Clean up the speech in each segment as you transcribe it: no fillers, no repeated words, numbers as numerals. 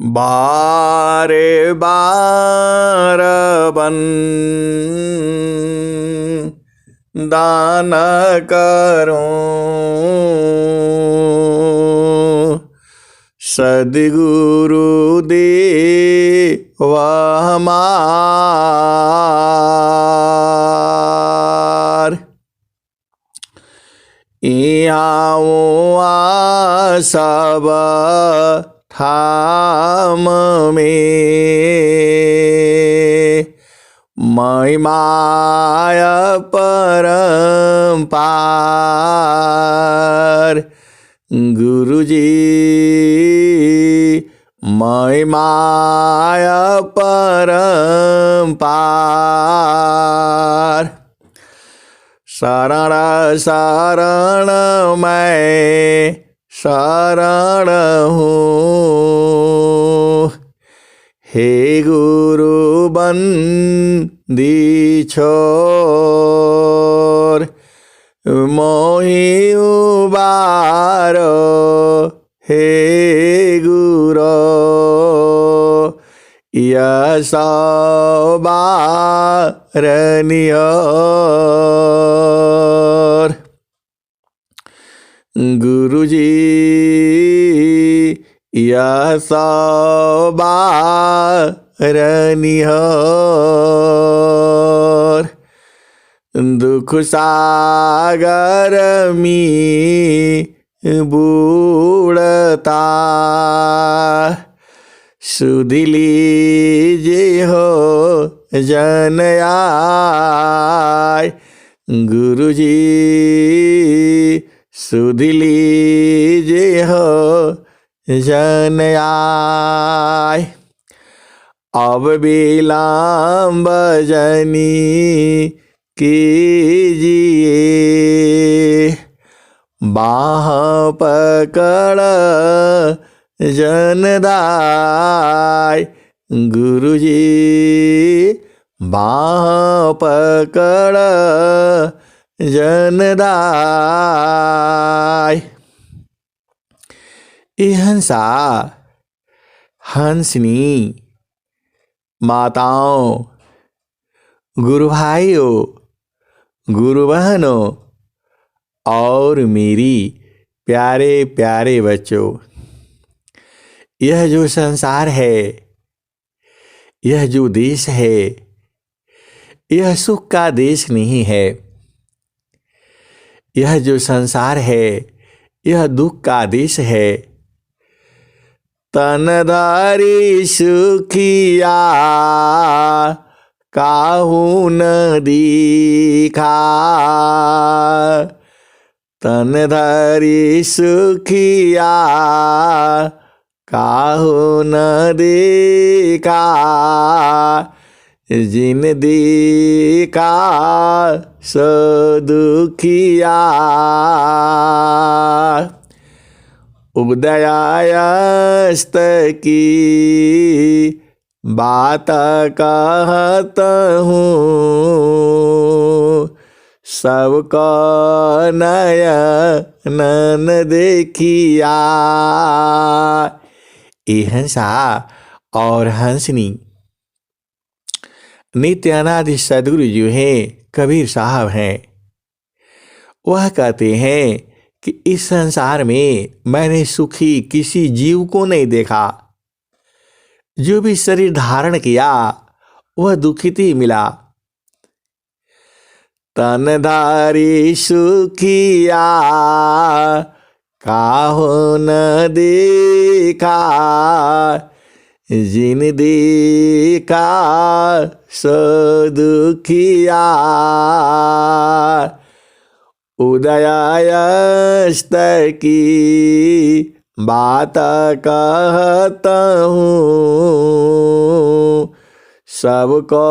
बारे बार बन दान करो सद्गुरु देव हमार। यहाँ सब ठाम में महिमाय परम्पार। गुरुजी महिमाय परम्पार। शरण शरण मैं शरण हूँ, हे गुरु बंदी छोर। मोहि उबारो हे गुरो, यह सवारनियोर। गुरुजी यह सवारनियोर। दुख सागर में बूढ़ता सुध लीजिए हो जन आय। गुरुजी सुध लीजिए हो जन आय। अब विलम्ब जनी कीजिए, बाह पकड़ जनदाय। गुरुजी बाह पकड़ जनदाय। हंसा हंसनी माताओं, गुरु भाइयों, गुरु बहनों और मेरी प्यारे प्यारे बच्चों, यह जो संसार है, यह जो देश है, यह सुख का देश नहीं है। यह जो संसार है, यह दुख का देश है। तनधारी सुखिया काहू न दिखा। तनधारी सुखिया काहू न देखा। जिन देखा सो दुखिया। उदयास्त की बात कहत हूँ, सबको नयन देखिया। ये हंसा और हंसनी नित्य अनादि सदगुरु जो हैं कबीर साहब हैं। वह कहते हैं कि इस संसार में मैंने सुखी किसी जीव को नहीं देखा। जो भी शरीर धारण किया वह दुखित ही मिला। तनधारी सुखिया काहो न देखा। जिन देखा सो दुखिया। उदयास्त की बात कहत हूँ, सबको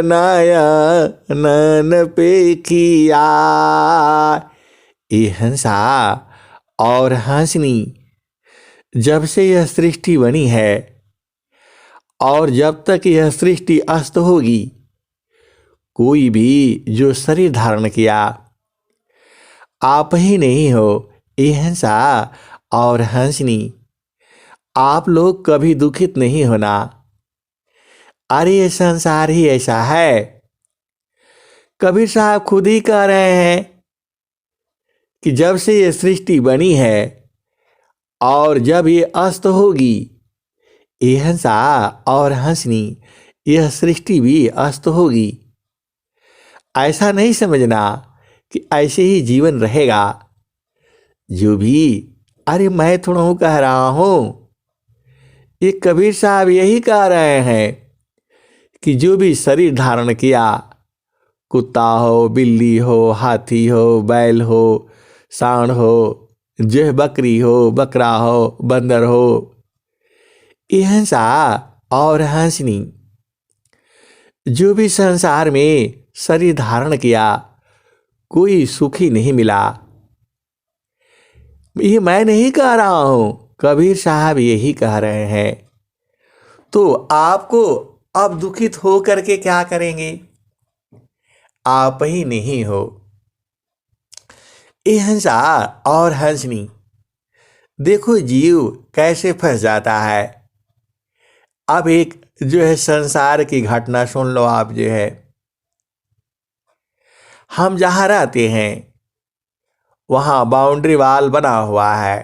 नयन पे किया। ये हंसा और हंसनी जब से यह सृष्टि बनी है और जब तक यह सृष्टि अस्त होगी, कोई भी जो शरीर धारण किया आप ही नहीं हो। ये हंसा और हंसनी आप लोग कभी दुखित नहीं होना। अरे ये संसार ही ऐसा है। कबीर साहब खुद ही कह रहे हैं कि जब से ये सृष्टि बनी है और जब ये अस्त होगी, ये हंसा और हंसनी, यह सृष्टि भी अस्त होगी। ऐसा नहीं समझना कि ऐसे ही जीवन रहेगा। जो भी, अरे मैं थोड़ा हूँ कह रहा हूँ, ये कबीर साहब यही कह रहे हैं कि जो भी शरीर धारण किया, कुत्ता हो, बिल्ली हो, हाथी हो, बैल हो, सांड हो, जो बकरी हो, बकरा हो, बंदर हो, ये हंसा और हंसनी, जो भी संसार में शरीर धारण किया, कोई सुखी नहीं मिला। ये मैं नहीं कह रहा हूं, कबीर साहब यही कह रहे हैं। तो आपको अब दुखित हो करके क्या करेंगे? आप ही नहीं हो। ये हंसा और हंसनी, देखो जीव कैसे फंस जाता है। अब एक जो है संसार की घटना सुन लो आप। जो है, हम जहाँ रहते हैं वहाँ बाउंड्री वॉल बना हुआ है,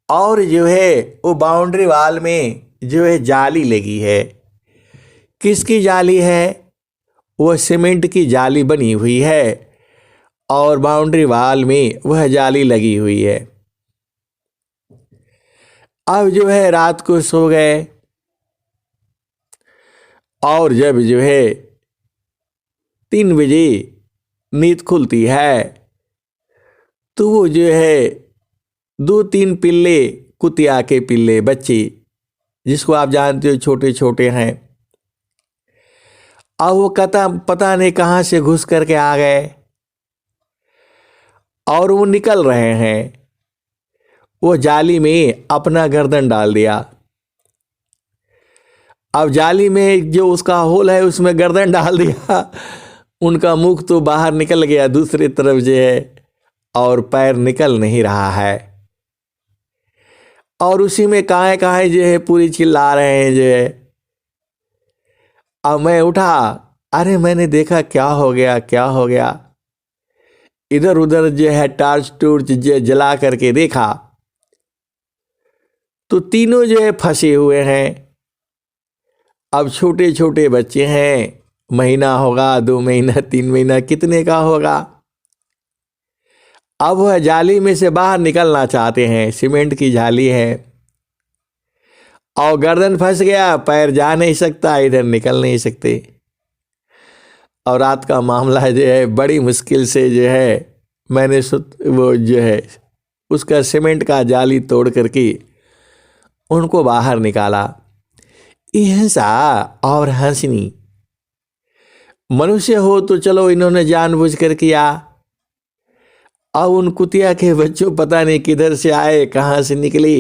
और जो है वो बाउंड्री वॉल में जो है जाली लगी है। किसकी जाली है? वो सीमेंट की जाली बनी हुई है और बाउंड्री वॉल में वह जाली लगी हुई है। अब जो है रात को सो गए, और जब जो है 3 बजे नींद खुलती है, तो वो जो है 2-3 पिल्ले, कुतिया के पिल्ले बच्चे, जिसको आप जानते हो छोटे छोटे हैं, अब वो पता नहीं कहाँ से घुस करके आ गए और वो निकल रहे हैं। वो जाली में अपना गर्दन डाल दिया। अब जाली में जो उसका होल है उसमें गर्दन डाल दिया। उनका मुख तो बाहर निकल गया दूसरी तरफ जो है, और पैर निकल नहीं रहा है। और उसी में काहे काहे जो है पूरी चिल्ला रहे हैं जो है। अब मैं उठा, अरे मैंने देखा क्या हो गया, क्या हो गया। इधर उधर जो है टार्च टूर्च जला करके देखा, तो तीनों जो है फंसे हुए हैं। अब छोटे छोटे बच्चे हैं, महीना होगा, 2 महीना, 3 महीना, कितने का होगा। अब वह जाली में से बाहर निकलना चाहते हैं, सीमेंट की जाली है, और गर्दन फंस गया, पैर जा नहीं सकता, इधर निकल नहीं सकते। और रात का मामला जो है बड़ी मुश्किल से जो है मैंने वो जो है उसका सीमेंट का जाली तोड़ करके उनको बाहर निकाला। ये हंसा और हंसनी, मनुष्य हो तो चलो इन्होंने जानबूझ कर किया। अब उन कुतिया के बच्चों पता नहीं किधर से आए, कहाँ से निकले।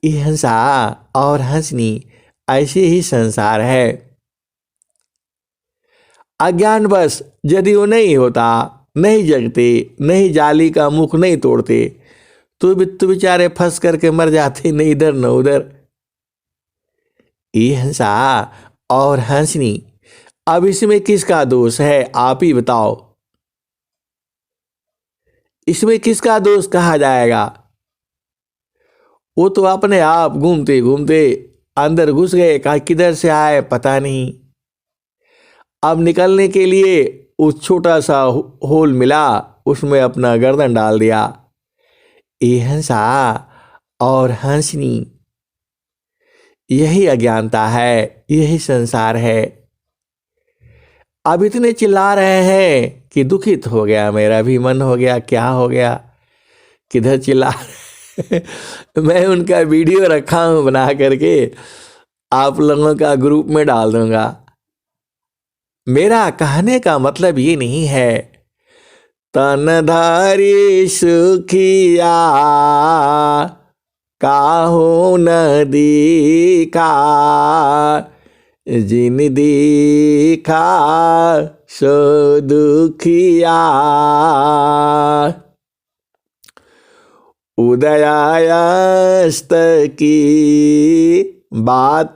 ये हंसा और हंसनी, ऐसे ही संसार है। अज्ञान बस यदि वो नहीं होता, नहीं जगते, नहीं जाली का मुख नहीं तोड़ते, तो बेचारे फंस करके मर जाते, नहीं इधर न उधर। ये हंसा और हंसनी, अब इसमें किसका दोष है आप ही बताओ। इसमें किसका दोष कहा जाएगा? वो तो अपने आप घूमते घूमते अंदर घुस गए, कहा किधर से आए पता नहीं। अब निकलने के लिए उस छोटा सा होल मिला, उसमें अपना गर्दन डाल दिया। ये हंसा और हंसनी, यही अज्ञानता है, यही संसार है। अब इतने चिल्ला रहे हैं कि दुखित हो गया, मेरा भी मन हो गया, क्या हो गया, किधर चिल्ला। मैं उनका वीडियो रखा हूं बना करके, आप लोगों का ग्रुप में डाल दूंगा। मेरा कहने का मतलब ये नहीं है तनधारी सुखिया काहू नदी का, जिन देखा सो दुखिया। उदयास्त की बात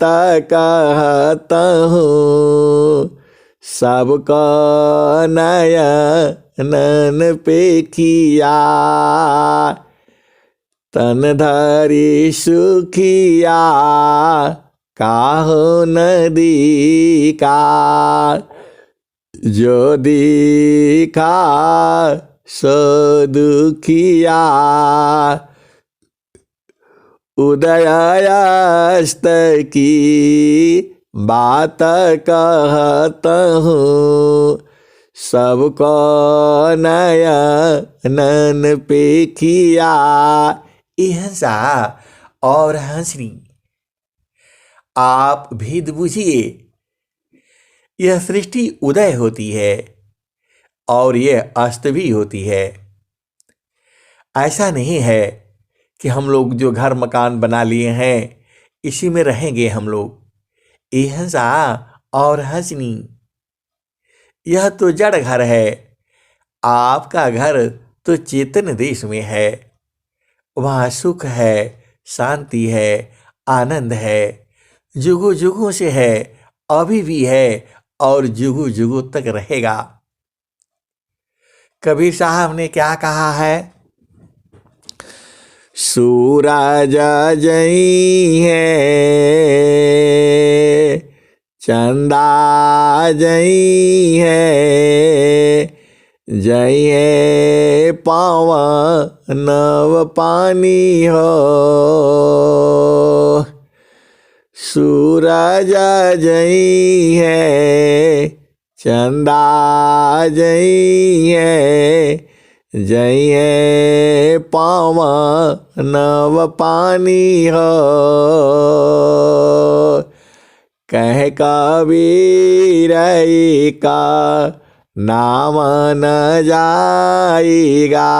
कहता हूँ, सबको नयन पे किया, तन धरी सुखिया काहो नदी का, जो दिखा सो दुखिया, उदयास्त की बात कहता हूँ, सबको नयन पे किया। हंसा और हंसनी, आप भेद बुझिए। यह सृष्टि उदय होती है और यह अस्त भी होती है। ऐसा नहीं है कि हम लोग जो घर मकान बना लिए हैं इसी में रहेंगे हम लोग। हंसा और हंसनी, यह तो जड़ घर है, आपका घर तो चेतन देश में है। वहाँ सुख है, शांति है, आनंद है, जुगों जुगों से है, अभी भी है और जुगों जुगों तक रहेगा। कबीर साहब ने क्या कहा है? सूरज जई है, चंदा जई है, जई है पवन नव पानी हो। सूरज जई है, चंदा जई है, जई है पवन नव पानी हो। कह कबीर का नाम न जाएगा,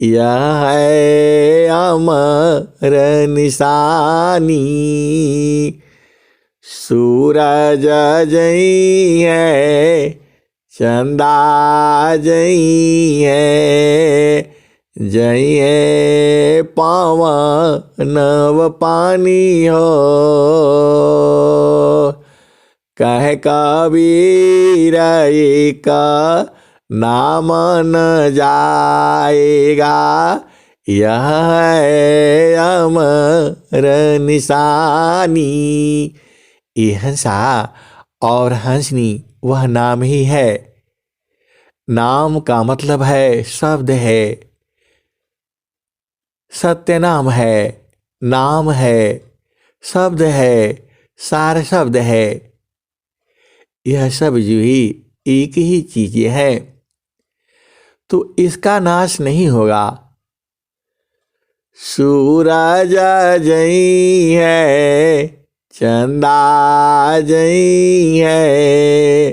यह है अमर निशानी। सूरज जई है, चंदा जई है, जई है पवन नव पानी हो। कह कबीर का नाम न जाएगा, यह है अमर निशानी। हंसा और हंसनी वह नाम ही है। नाम का मतलब है शब्द है, सत्य नाम है, नाम है, शब्द है, सार शब्द है। यह सब जो ही एक ही चीजें है, तो इसका नाश नहीं होगा। सूरज जई है, चंदा जई है,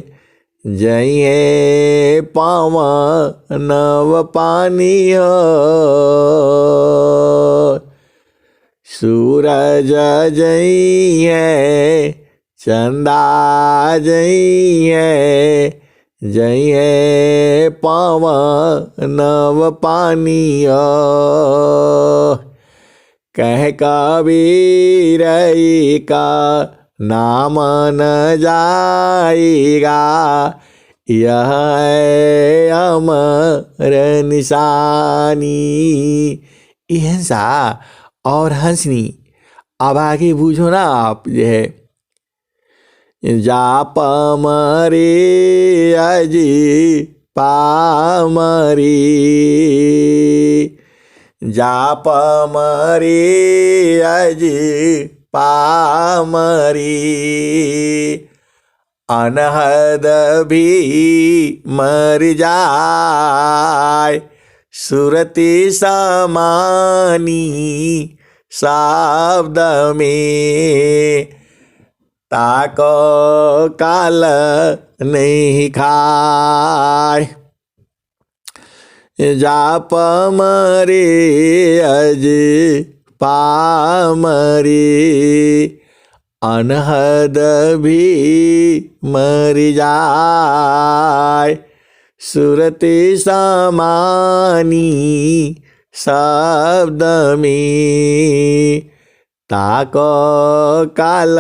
जई है पवन नव पानी हो। सूरज जई है, चंदा जई है, जई है पवन नव पानी हो। कह कबीर का नाम न जाएगा, यह है अमर निशानी। हंसा और हंसनी, अब आगे बूझो ना आप जो है। जाप मरे अजी पामरी, जाप मरे अजी पामरी, अनहद भी मर जाए, सुरति समानी शब्द में, ताको काल नहीं खाए। जाप मरे अज पामरी, अनहद भी मर जाए, सुरति समानी शब्द में, ताको काल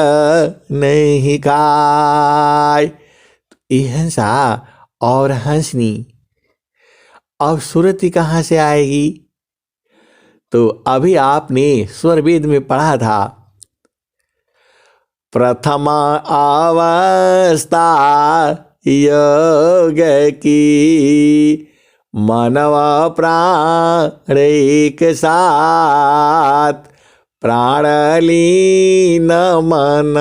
नहीं खाए। हिंसा और हंसनी। अब सुरति कहाँ से आएगी? तो अभी आपने स्वरवेद में पढ़ा था, प्रथम अवस्था योग की, मानव प्राण एक साथ, प्राण लीन मन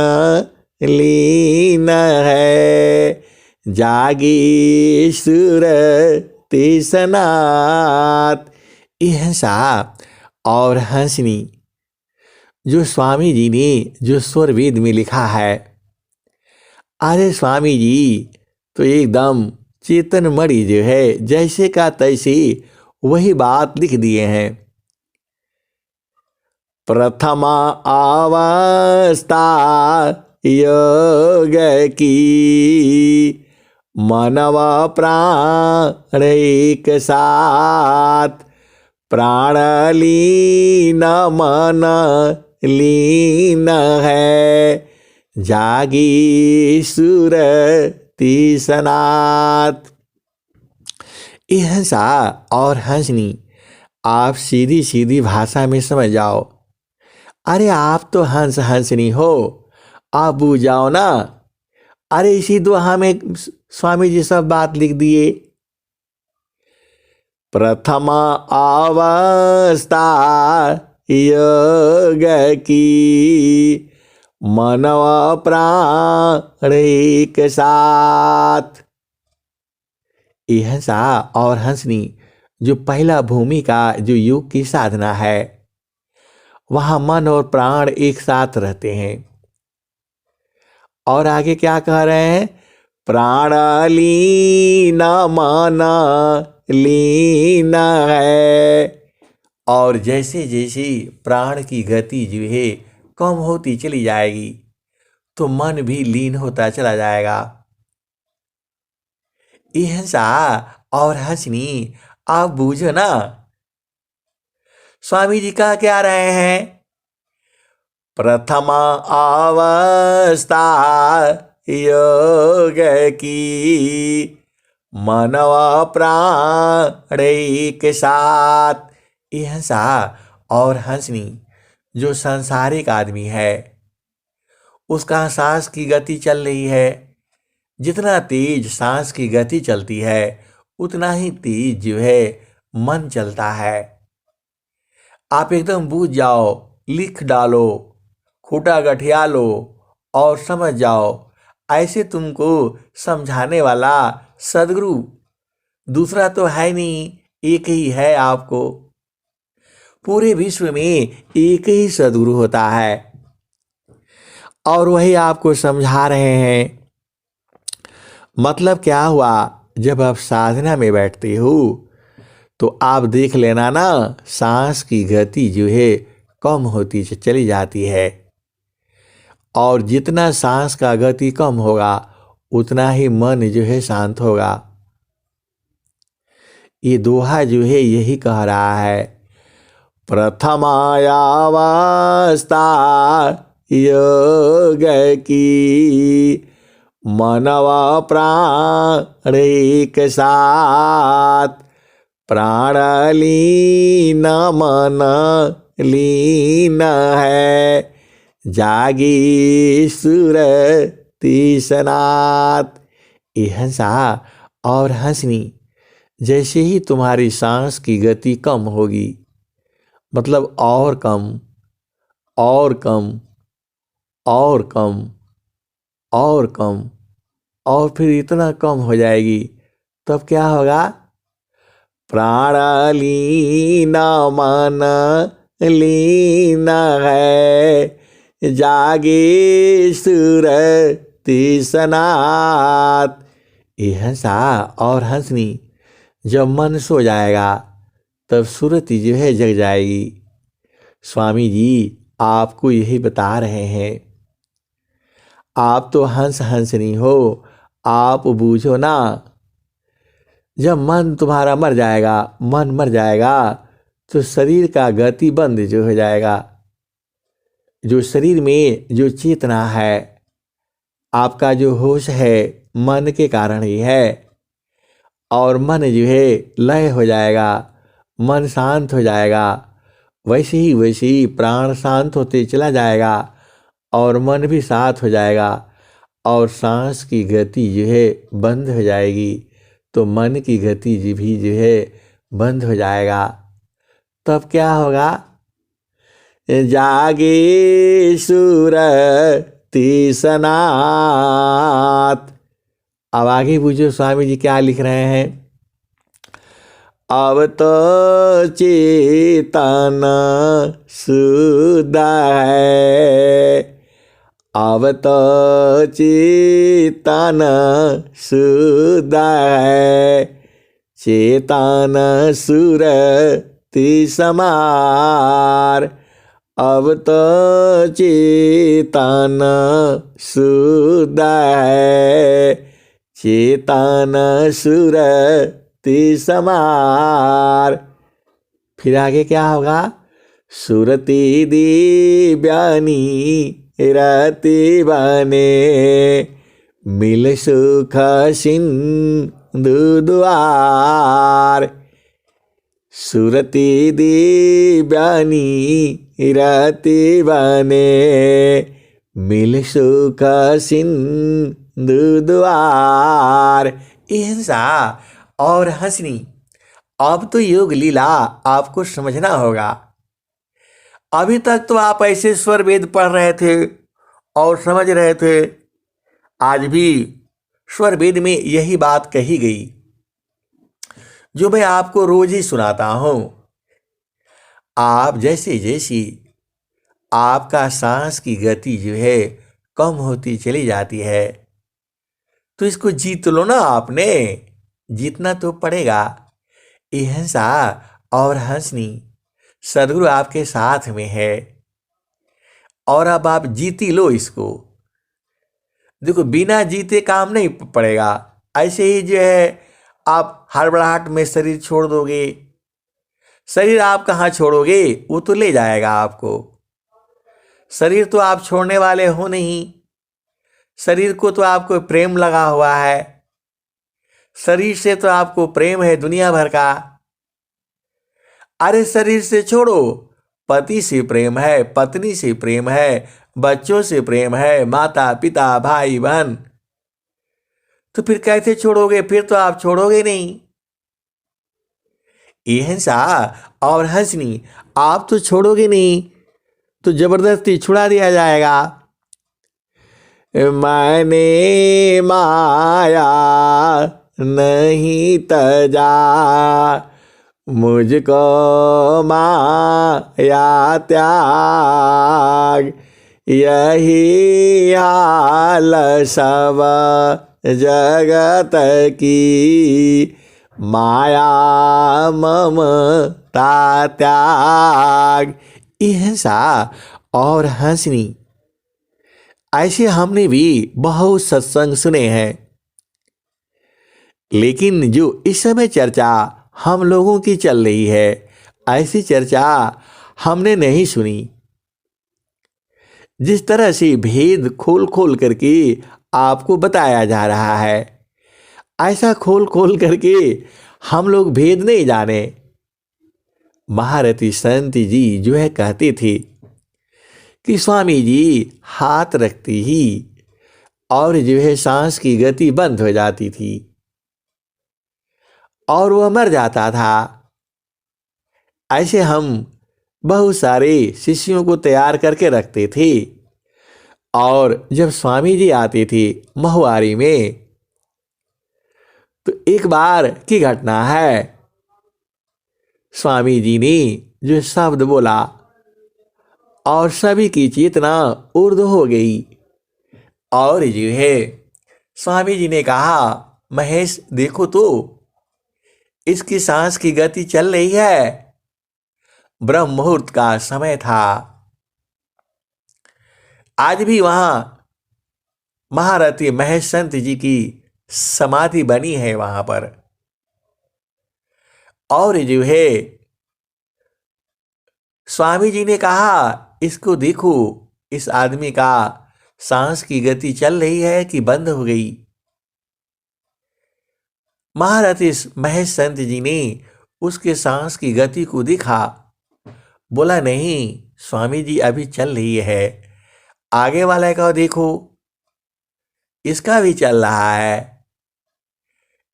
लीन है, जागी सुरति सनात। हिंसा और हंसनी जो स्वामी जी ने जो स्वरवेद में लिखा है, अरे स्वामी जी तो एकदम चेतन मणि जो है जैसे का तैसे वही बात लिख दिए हैं। प्रथम अवस्था योग की, मानव प्राण एक साथ, प्राण लीन मन लीन है, जागी सुरति सनात। हिंसा और हंसनी आप सीधी सीधी भाषा में समझ जाओ। अरे आप तो हंस हंसनी हो, आप बूझ जाओ ना। अरे इसी दोहा में स्वामी जी सब बात लिख दिए। प्रथम अवस्था योग की, मानव प्राण एक साथ। हिंसा और हंसनी जो पहला भूमि का जो योग की साधना है, वहां मन और प्राण एक साथ रहते हैं। और आगे क्या कह रहे हैं? प्राण लीन मन लीन है। और जैसे जैसे प्राण की गति जो है कम होती चली जाएगी, तो मन भी लीन होता चला जाएगा। हिंसा और हंसनी आप बूझो ना। स्वामी जी कह क्या रहे हैं? प्रथम अवस्था योग की, मानव प्राण एक साथ। हिंसा और हंसनी जो सांसारिक आदमी है, उसका सांस की गति चल रही है। जितना तेज सांस की गति चलती है, उतना ही तेज जो है मन चलता है। आप एकदम बूझ जाओ, लिख डालो, खूटा गठिया लो और समझ जाओ। ऐसे तुमको समझाने वाला सदगुरु दूसरा तो है नहीं, एक ही है। आपको पूरे विश्व में एक ही सदगुरु होता है और वही आपको समझा रहे हैं। मतलब क्या हुआ? जब आप साधना में बैठते हो तो आप देख लेना ना, सांस की गति जो है कम होती चली जाती है। और जितना सांस का गति कम होगा, उतना ही मन जो है शांत होगा। ये दोहा जो है यही कह रहा है, प्रथम अवस्था योग की, मानव प्राण एक साथ, प्राण लीन मन लीन है, जागी सुरति सनात। हिंसा और हंसनी जैसे ही तुम्हारी सांस की गति कम होगी, मतलब और कम और कम और कम और कम और फिर इतना कम हो जाएगी, तब क्या होगा? प्राण लीन मन लीन है, जागे सुरति सनात। हिंसा और हंसनी जब मन सो जाएगा, तब सुरति जो है जग जाएगी। स्वामी जी आपको यही बता रहे हैं। आप तो हंस हंसनी हो, आप बूझो ना। जब मन तुम्हारा मर जाएगा, मन मर जाएगा, तो शरीर का गति बंद जो हो जाएगा। जो शरीर में जो चेतना है, आपका जो होश है, मन के कारण ही है। और मन जो है लय हो जाएगा, मन शांत हो जाएगा। वैसे ही प्राण शांत होते चला जाएगा और मन भी शांत हो जाएगा और सांस की गति जो है बंद हो जाएगी। तो मन की गति भी जो है बंद हो जाएगा। तब क्या होगा? जागे सुरति सनात। अब आगे पूछो स्वामी जी क्या लिख रहे हैं। अब तो चेतन शुद्ध है, अब तो चेतन शुद्ध है, चेतन सुरति समार। अब तो चेतन शुद्ध है, चेतन सुरति समार। फिर आगे क्या होगा? सुरति दिव्यानी रति बने, मिल सुख सिंधु द्वार। सुरति दिव्यानी रति बने, मिल सुख सिंधु द्वार। हिंसा और हंसनी। अब तो योग लीला आपको समझना होगा। अभी तक तो आप ऐसे स्वर वेद पढ़ रहे थे और समझ रहे थे। आज भी स्वर वेद में यही बात कही गई जो मैं आपको रोज ही सुनाता हूं। आप जैसे जैसी आपका सांस की गति जो है कम होती चली जाती है, तो इसको जीत लो ना। आपने जीतना तो पड़ेगा। हिंसा और हंसनी सदगुरु आपके साथ में है और अब आप जीती लो इसको। देखो, बिना जीते काम नहीं पड़ेगा। ऐसे ही जो है आप हड़बड़ाहट में शरीर छोड़ दोगे। शरीर आप कहाँ छोड़ोगे? वो तो ले जाएगा आपको। शरीर तो आप छोड़ने वाले हो नहीं। शरीर को तो आपको प्रेम लगा हुआ है। शरीर से तो आपको प्रेम है दुनिया भर का। अरे शरीर से छोड़ो, पति से प्रेम है, पत्नी से प्रेम है, बच्चों से प्रेम है, माता पिता भाई बहन। तो फिर कैसे छोड़ोगे? फिर तो आप छोड़ोगे नहीं। ये हिंसा और हंसनी आप तो छोड़ोगे नहीं, तो जबरदस्ती छुड़ा दिया जाएगा। मैंने माया नहीं तजा, मुझको माया त्याग। यही हाल सब जगत की, माया ममता त्याग। हिंसा और हंसनी ऐसे हमने भी बहुत सत्संग सुने हैं, लेकिन जो इस समय चर्चा हम लोगों की चल रही है, ऐसी चर्चा हमने नहीं सुनी। जिस तरह से भेद खोल खोल करके आपको बताया जा रहा है, ऐसा खोल खोल करके हम लोग भेद नहीं जाने। महारथी संत जी जो है कहते थे कि स्वामी जी हाथ रखते ही और जो है सांस की गति बंद हो जाती थी और वह मर जाता था। ऐसे हम बहुत सारे शिष्यों को तैयार करके रखते थे और जब स्वामी जी आते थे महुआरी में, तो एक बार की घटना है, स्वामी जी ने जो शब्द बोला और सभी की चेतना ऊर्ध्व हो गई और जो है स्वामी जी ने कहा, महेश देखो तो इसकी सांस की गति चल रही है। ब्रह्म मुहूर्त का समय था। आज भी वहां महारथी महेश संत जी की समाधि बनी है वहां पर। और जो है स्वामी जी ने कहा, इसको देखो, इस आदमी का सांस की गति चल रही है कि बंद हो गई। महारथी महेश संत जी ने उसके सांस की गति को देखा। बोला, नहीं स्वामी जी, अभी चल रही है। आगे वाले का देखो, इसका भी चल रहा है।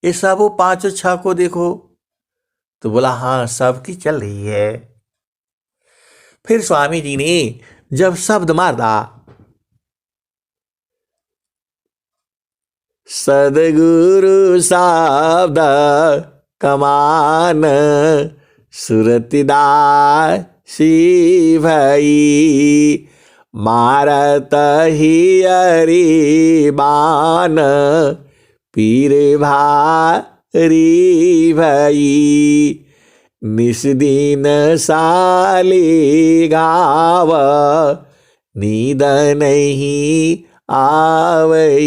ये सब पांचों छह को देखो। तो बोला, हाँ सबकी चल रही है। फिर स्वामी जी ने जब शब्द मारा, सदगुरु शब्द कमान सुरतिदासी भई, मारत ही हरि बान पीर भारी भई, निस्दिन साली गाव नींद नहीं आवई,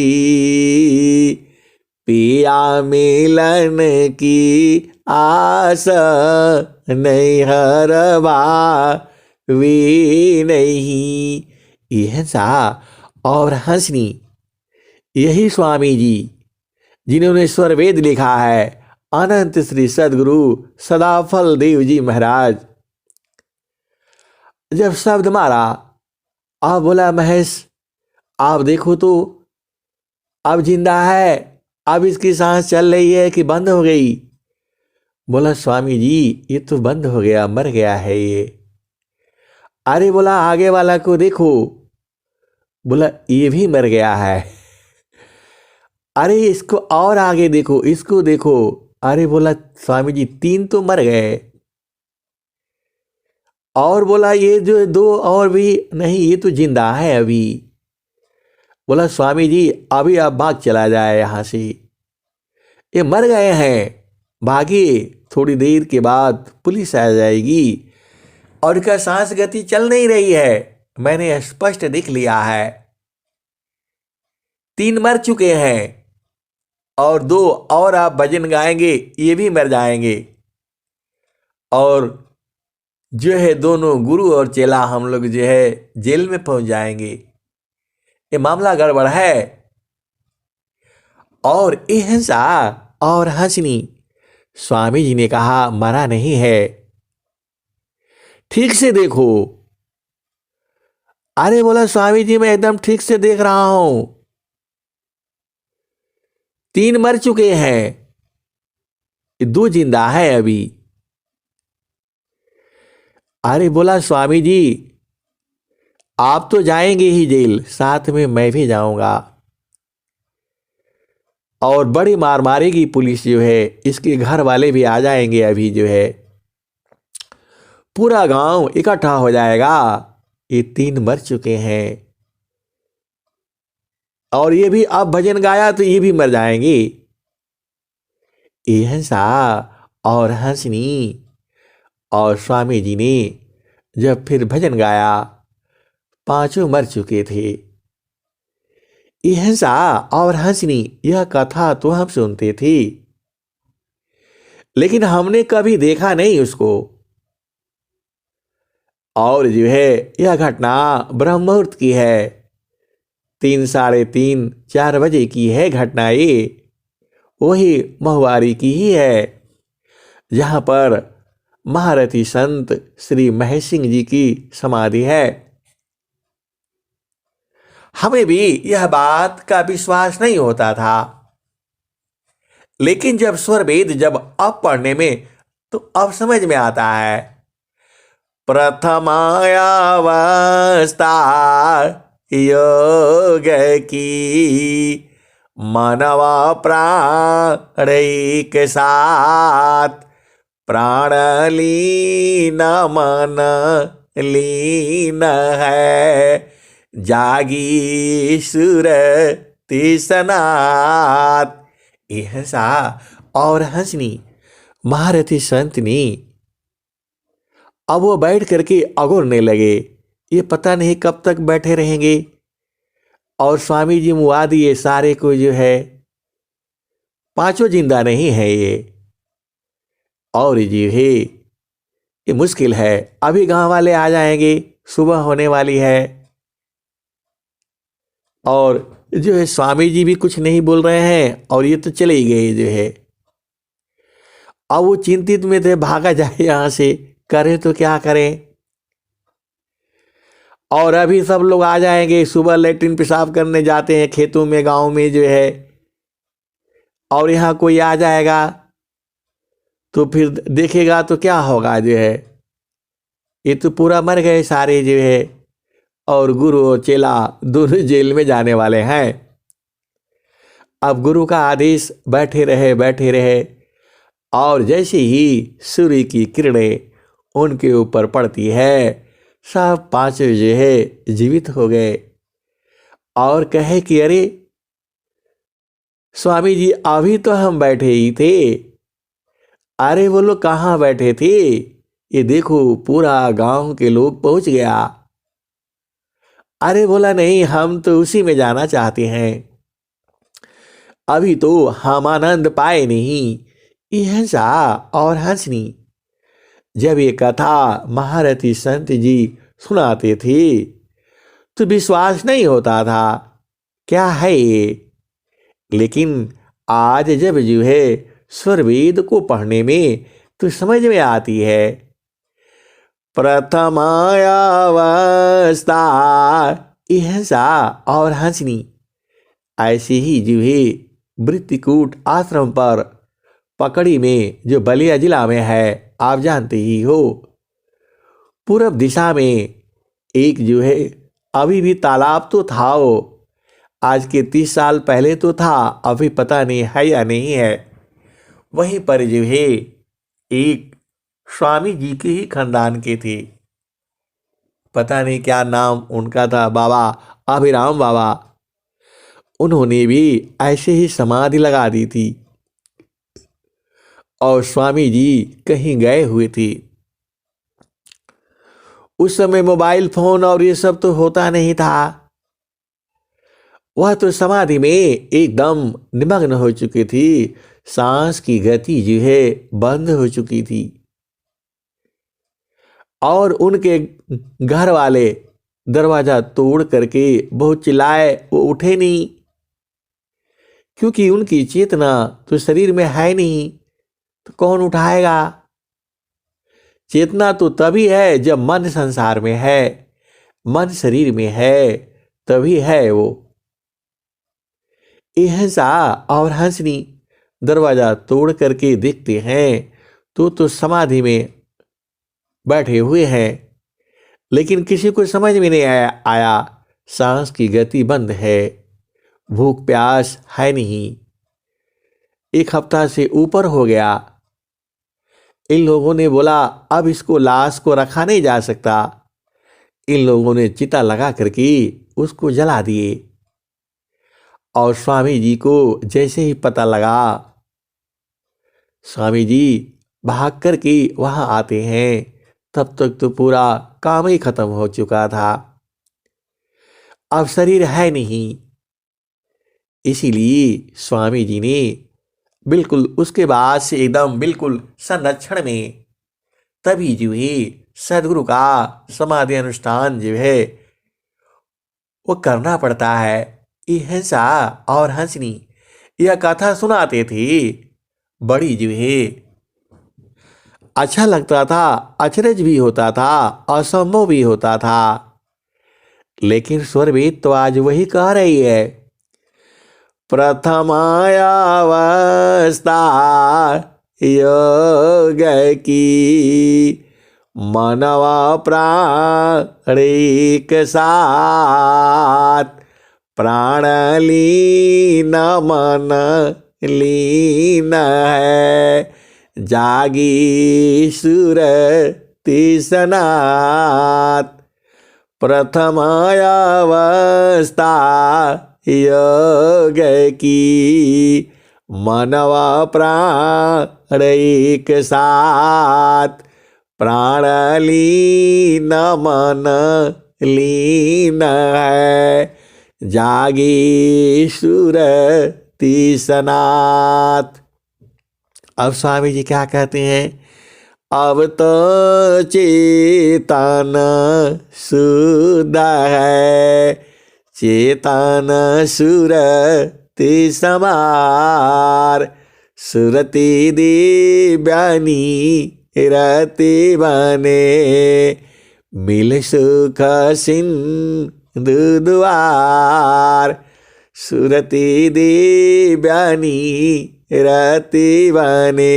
पिया मिलन की आस नहीं हरवा वी नहीं। यह सा और हंसनी, यही स्वामी जी जिन्होंने स्वर वेद लिखा है, अनंत श्री सदगुरु सदाफल देव जी महाराज। जब शब्द मारा, आप बोला, महेश आप देखो तो अब जिंदा है, अब इसकी सांस चल रही है कि बंद हो गई। बोला, स्वामी जी ये तो बंद हो गया, मर गया है ये। अरे बोला, आगे वाला को देखो। बोला, ये भी मर गया है। अरे इसको और आगे देखो, इसको देखो। अरे बोला, स्वामी जी तीन तो मर गए। और बोला, ये जो दो और भी नहीं, ये तो जिंदा है अभी। बोला, स्वामी जी अभी आप भाग चला जाए यहां से, ये मर गए हैं, भागिए, थोड़ी देर के बाद पुलिस आ जाएगी और इनका सांस गति चल नहीं रही है, मैंने स्पष्ट देख लिया है। तीन मर चुके हैं और दो और आप भजन गाएंगे, ये भी मर जाएंगे। और जो है दोनों गुरु और चेला हम लोग जो है जेल में पहुंच जाएंगे। ये मामला गड़बड़ है। और अहिंसा और हंसनी, स्वामी जी ने कहा, मरा नहीं है, ठीक से देखो। अरे बोला, स्वामी जी मैं एकदम ठीक से देख रहा हूं, तीन मर चुके हैं, दो जिंदा है अभी। अरे बोला, स्वामी जी आप तो जाएंगे ही जेल, साथ में मैं भी जाऊंगा और बड़ी मार मारेगी पुलिस जो है, इसके घर वाले भी आ जाएंगे, अभी जो है पूरा गांव इकट्ठा हो जाएगा। ये तीन मर चुके हैं और ये भी अब भजन गाया तो ये भी मर जाएंगे। अहिंसा और हंसनी और स्वामी जी ने जब फिर भजन गाया, पांचों मर चुके थे। अहिंसा और हंसनी, यह कथा तो हम सुनते थे, लेकिन हमने कभी देखा नहीं उसको। और जो है यह घटना ब्रह्म मुहूर्त की है, 3, साढ़े 3, 4 बजे की है घटना। ये वही महुआरी की ही है जहां पर महारथी संत श्री महेश सिंह जी की समाधि है। हमें भी यह बात का विश्वास नहीं होता था, लेकिन जब स्वर वेद जब अब पढ़ने में तो अब समझ में आता है। प्रथमायावस्था योग की, मनवा प्राण एक साथ, प्राण लीन मन लीन है, जागी सुरति सनात। अहिंसा और हंसनी, महारथी संत ने अब वो बैठ करके अगोरने लगे। ये पता नहीं कब तक बैठे रहेंगे। और स्वामी जी मुआ दिए सारे को, जो है पांचों जिंदा नहीं है ये। और जो है ये मुश्किल है, अभी गांव वाले आ जाएंगे, सुबह होने वाली है। और जो है स्वामी जी भी कुछ नहीं बोल रहे हैं और ये तो चले ही गए जो है। अब वो चिंतित में थे, भागा जाए यहाँ से, करें तो क्या करें। और अभी सब लोग आ जाएंगे, सुबह लेटरिन पेशाब करने जाते हैं खेतों में, गांव में जो है, और यहाँ कोई आ जाएगा तो फिर देखेगा तो क्या होगा जो है। ये तो पूरा मर गए सारे जो है, और गुरु और चेला दोनों जेल में जाने वाले हैं। अब गुरु का आदेश, बैठे रहे बैठे रहे, और जैसे ही सूर्य की किरणें उनके ऊपर पड़ती है, सब पांचों जो है जीवित हो गए। और कहे कि अरे स्वामी जी, अभी तो हम बैठे ही थे। अरे वो लोग कहाँ बैठे थे, ये देखो पूरा गांव के लोग पहुंच गया। अरे बोला नहीं, हम तो उसी में जाना चाहते हैं, अभी तो हम आनंद पाए नहीं। यह सा और हंसनी जब ये कथा महारथी संत जी सुनाते थे तो विश्वास नहीं होता था, क्या है ये। लेकिन आज जब जो है स्वरवेद को पढ़ने में तो समझ में आती है। प्रथमायावस्था इहसा और हंसनी, ऐसे ही जो है वृत्तिकूट आश्रम पर पकड़ी में, जो बलिया जिला में है, आप जानते ही हो, पूर्व दिशा में एक जो है अभी भी तालाब तो था, वो आज के 30 साल पहले तो था, अभी पता नहीं है या नहीं है। वहीं पर जो है एक स्वामी जी के ही खानदान के थे, पता नहीं क्या नाम उनका था, बाबा अभिराम बाबा। उन्होंने भी ऐसे ही समाधि लगा दी थी और स्वामी जी कहीं गए हुए थे। उस समय मोबाइल फोन और ये सब तो होता नहीं था, वह तो समाधि में एकदम निमग्न हो चुकी थी, सांस की गति जो है बंद हो चुकी थी। और उनके घर वाले दरवाजा तोड़ करके बहुत चिल्लाए, वो उठे नहीं, क्योंकि उनकी चेतना तो शरीर में है नहीं, तो कौन उठाएगा। चेतना तो तभी है जब मन संसार में है, मन शरीर में है तभी है वो। एहसा और हंसनी दरवाजा तोड़ करके देखते हैं तो समाधि में बैठे हुए हैं, लेकिन किसी को समझ में नहीं आया, सांस की गति बंद है, भूख प्यास है नहीं। 1 हफ्ता से ऊपर हो गया। इन लोगों ने बोला अब इसको, लाश को रखा नहीं जा सकता। इन लोगों ने चिता लगा करके उसको जला दिए। और स्वामी जी को जैसे ही पता लगा, स्वामी जी भाग करके वहां आते हैं, तब तक तो पूरा काम ही खत्म हो चुका था, अब शरीर है नहीं। इसीलिए स्वामी जी ने बिल्कुल उसके बाद से एकदम बिल्कुल संरक्षण में, तभी जो है सदगुरु का समाधि अनुष्ठान जो है वो करना पड़ता है। हिंसा और हंसनी यह कथा सुनाते थे, बड़ी जो है अच्छा लगता था, अचरज भी होता था, असंभव भी होता था। लेकिन स्वरवेद तो आज वही कह रही है, प्रथमायावस्था योग की मनवा प्राण एक साथ, प्राण लीन मन लीन है, जागी सुरति सनात। प्रथमायावस्था योग की मनवा प्राण एक साथ, प्राण लीन मन लीन है, जागी सुरति सनात। अब स्वामी जी क्या कहते हैं, अब तो चेतन शुद्ध है, चेतन सुरति समार, सुरति दिव्यानी रति बने, मिल सुख सिंधु द्वार, सुरति दिव्यानी रति बने,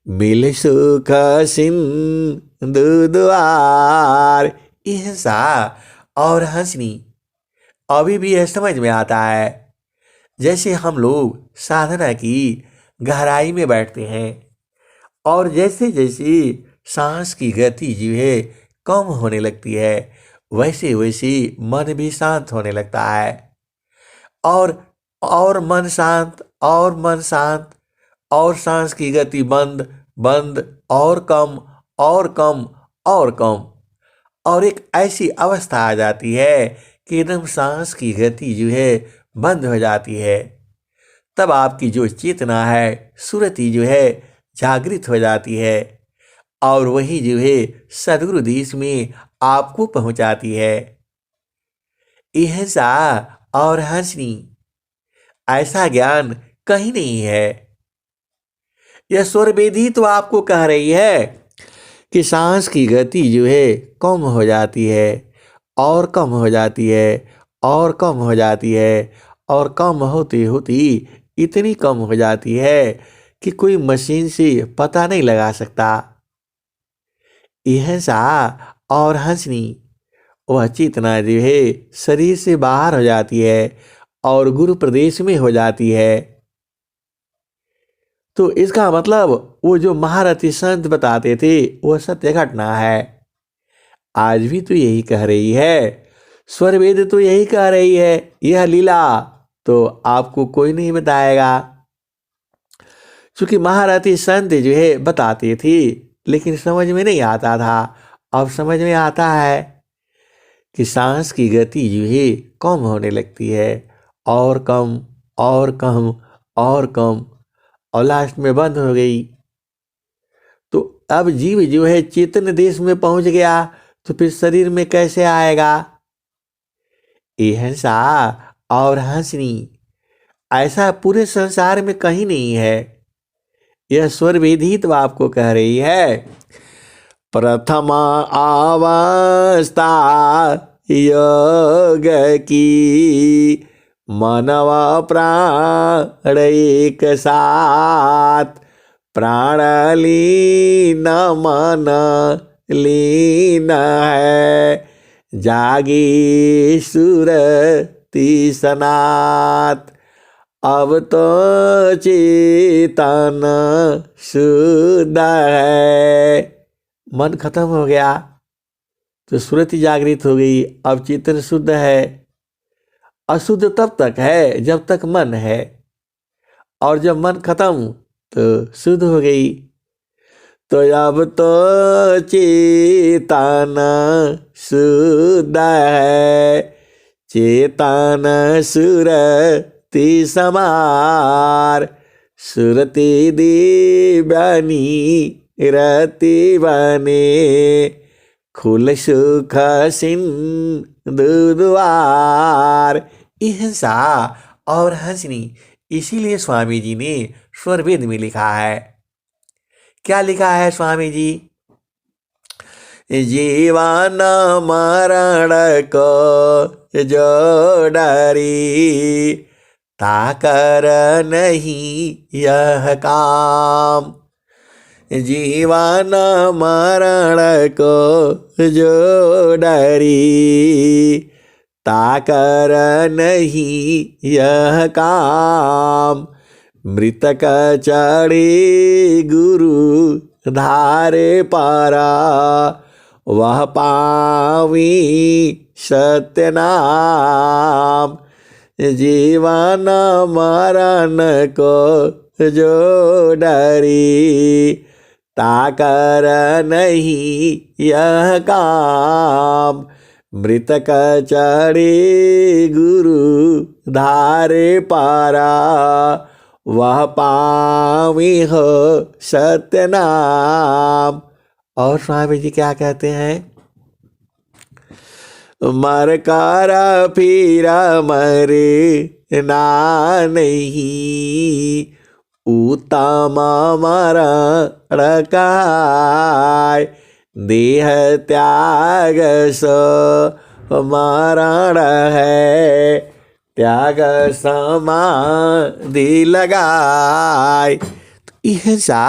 मिल सुख सिंधु द्वार। हिंसा और हंसनी अभी भी यह समझ में आता है जैसे हम लोग साधना की गहराई में बैठते हैं और जैसे जैसे सांस की गति जो है कम होने लगती है वैसे वैसे मन भी शांत होने लगता है और मन शांत और मन शांत और सांस की गति बंद बंद और कम और कम और कम और एक ऐसी अवस्था आ जाती है कि एकदम सांस की गति जो है बंद हो जाती है। तब आपकी जो चेतना है सुरति जो है जागृत हो जाती है और वही जो है सद्गुरु देश में आपको पहुंचाती है। हिंसा और हंसनी ऐसा ज्ञान कहीं नहीं है। यह स्वर वेदी तो आपको कह रही है कि सांस की गति जो है कम हो जाती है और कम हो जाती है और कम हो जाती है और कम होती होती इतनी कम हो जाती है कि कोई मशीन से पता नहीं लगा सकता। हिंसा और हंसनी वह चेतना जो है शरीर से बाहर हो जाती है और गुरु प्रदेश में हो जाती है। तो इसका मतलब वो जो महारथी संत बताते थे वह सत्य घटना है। आज भी तो यही कह रही है, स्वर वेद तो यही कह रही है। यह लीला तो आपको कोई नहीं बताएगा, क्योंकि महारथी संत जो है बताते थे लेकिन समझ में नहीं आता था। अब समझ में आता है कि सांस की गति जो है कम होने लगती है और कम और कम और कम और लास्ट में बंद हो गई। तो अब जीव जो है चेतन देश में पहुंच गया तो फिर शरीर में कैसे आएगा। हिंसा और हंसनी ऐसा पूरे संसार में कहीं नहीं है। यह स्वर वेदी तो आपको कह रही है। प्रथम अवस्था योग की, मनव प्राण एक साथ, प्राण लीन मन लीन है, जागी सुरति सनात, अब तो चेतन शुद्ध है। मन खत्म हो गया तो सुरति जागृत हो गई, अब चेतन शुद्ध है। अशुद्ध तब तक है जब तक मन है और जब मन खत्म तो शुद्ध हो गई। तो अब तो चेतन शुद्ध है, चेतन सुरति समार, सुरति दिव्यानी रति बने, खुल सुख सिंधु द्वार। हिंसा और हंसनी इसीलिए स्वामी जी ने स्वर वेद में लिखा है। क्या लिखा है स्वामी जी? जीवन मरण को जो डरी, ताकर नहीं यह काम, जीवन मरण को जो डरी, ताकर नहीं यह काम, मृतक चढ़े गुरु धारे पारा, वह पावी सत्य नाम, जीवन मरण को जो डरी, ताकर नहीं यह काम, मृतक चढ़े गुरु धारे पारा, वह पावी हो सत्य नाम। और स्वामी जी क्या कहते हैं? मर कर फिर मरे ना नहीं, उत्तम मरण काय। देह त्याग सो मरण है, त्याग समाधि लगाए। अहिंसा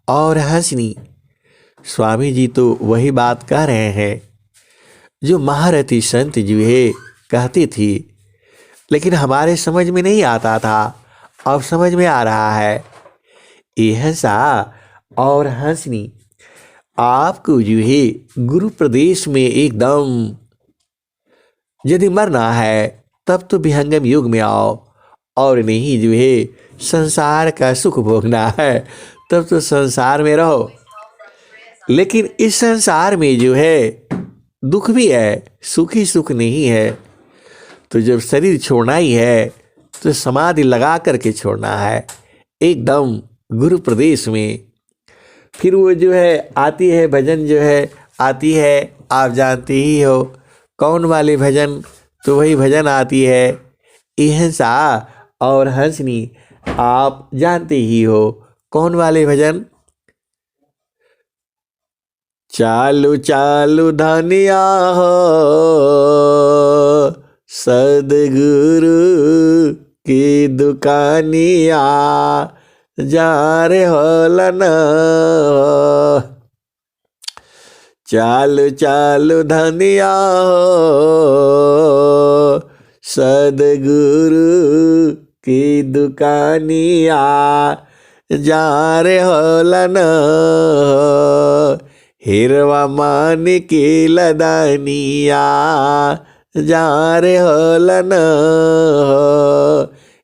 और हंसनी, स्वामी जी तो वही बात कह रहे हैं जो महारथी संत जी है कहती थी, लेकिन हमारे समझ में नहीं आता था, अब समझ में आ रहा है। अहिंसा और हंसनी आपको जो है गुरु प्रदेश में एकदम यदि मरना है तब तो विहंगम युग में आओ, और नहीं जो है संसार का सुख भोगना है तब तो संसार में रहो। लेकिन इस संसार में जो है दुख भी है, सुख ही सुख नहीं है। तो जब शरीर छोड़ना ही है तो समाधि लगा करके छोड़ना है एकदम गुरु प्रदेश में। फिर वो जो है आती है भजन जो है आती है, आप जानते ही हो कौन वाले भजन, तो वही भजन आती है अहिंसा और हंसनी, आप जानते ही हो कौन वाले भजन। चालू चालू धनिया हो सदगुरु की दुकानिया, जा रे होलन। चालू चालू धनिया हो सदगुरु की दुकानिया, जा रे होलन। हिरवा मान की लदानिया, जा रे होलन।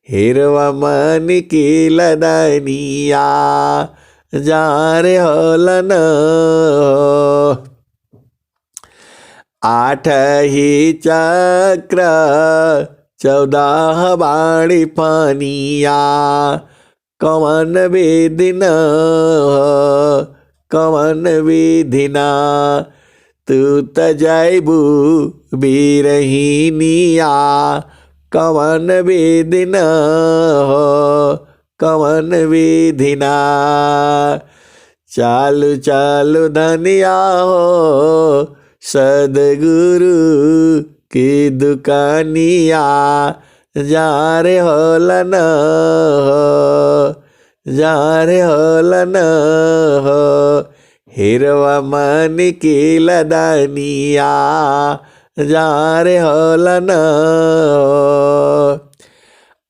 हिरवा मान की लदानिया, जा रे होलन। आठ ही चक्र 14 बाणी पानिया, कवन विधिन कवन विधिना, तू तजैबू बीरहीनिया, कवन विधिना कवन विधिना। चालू चालू धनिया हो सदगुरु की दुकानिया, जा रे होलन जा रे होलन। हिरवा मन की लदानिया, जा रे होलन।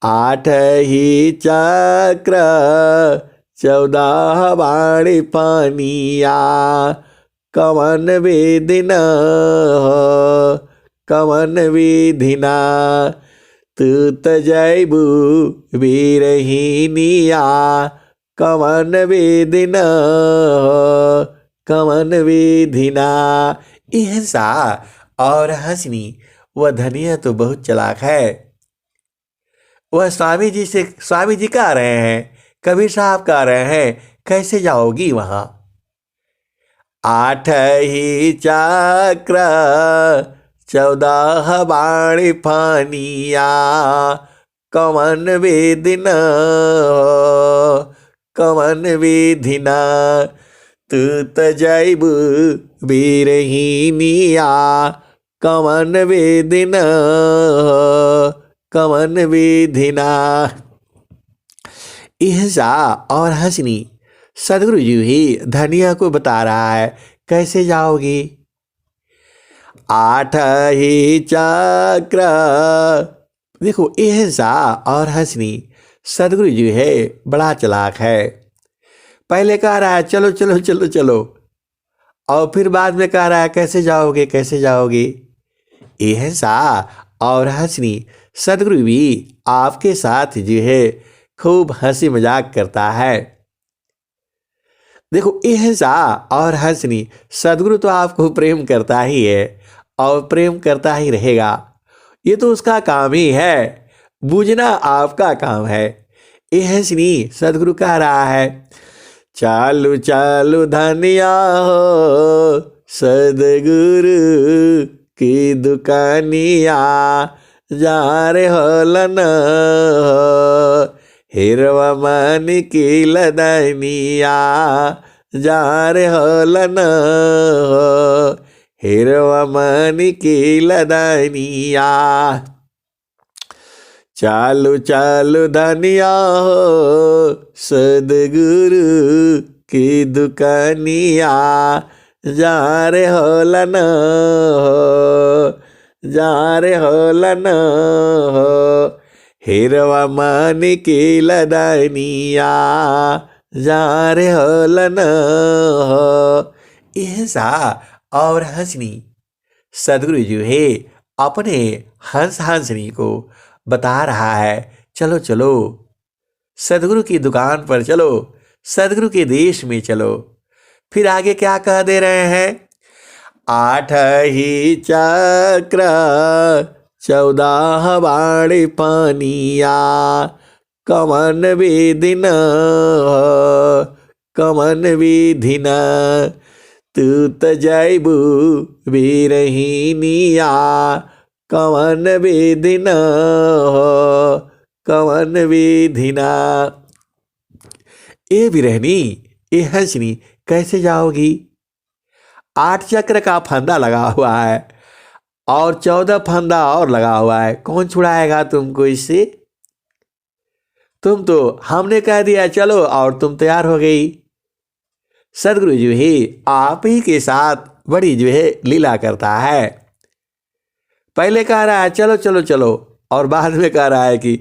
आठ ही चक्र 14 बाणी पानिया, कवन विधिन कवन विधिना, तू तजैबू बीरहीनिया, कवन विधिन कवन विधिना। अहिंसा और हंसनी, वह धनिया तो बहुत चालाक है। वह स्वामी जी कह रहे हैं, कबीर साहब कह रहे हैं, कैसे जाओगी वहां। आठ ही चक्र 14 बाणी पानिया, कवन विधिन कवन विधिना, तू तजैबू बीरहीनिया, कवन विधिन कवन विधिना। अहिंसा और हंसनी, सदगुरु जी ही धनिया को बता रहा है कैसे जाओगी। आठ ही चक्र, देखो अहिंसा और हंसनी, सदगुरु जी है बड़ा चालाक है। पहले कह रहा है चलो चलो चलो चलो, और फिर बाद में कह रहा है कैसे जाओगे कैसे जाओगे। अहिंसा और हंसनी, सदगुरु भी आपके साथ जो है खूब हंसी मजाक करता है। देखो अहिंसा और हंसनी, सदगुरु तो आपको प्रेम करता ही है और प्रेम करता ही रहेगा, ये तो उसका काम ही है, बूझना आपका काम है। ये हंसनी सदगुरु कह रहा है, चालू चालू धनिया हो सदगुरु की दुकानिया, जा रे होलन हिरवा मनी की लदनिया, जा रे होलन हिरवा मनी की लदनिया। चालू चालू धनिया हो सदगुरु की दुकानिया, जा रे होलन जा रे होलन हिरवा मनी की लदनिया, जा रे होलन। ऐसा और हंसनी सदगुरु जो है अपने हंस हंसनी को बता रहा है, चलो चलो सदगुरु की दुकान पर चलो, सदगुरु के देश में चलो। फिर आगे क्या कह दे रहे हैं, 8 ही चक्र 14 बाड़ी पानिया, कमन विधिन कमन विधिन, तू त जैबू बीरहीनिया, कमन विधिन कमन विधिना। ए बिरहनी ए हंसनी कैसे जाओगी? 8 चक्र का फंदा लगा हुआ है और 14 फंदा और लगा हुआ है, कौन छुड़ाएगा तुमको इससे? तुम तो हमने कह दिया चलो और तुम तैयार हो गई। सदगुरु जो है आप ही के साथ बड़ी जो है लीला करता है। पहले कह रहा है चलो चलो चलो और बाद में कह रहा है कि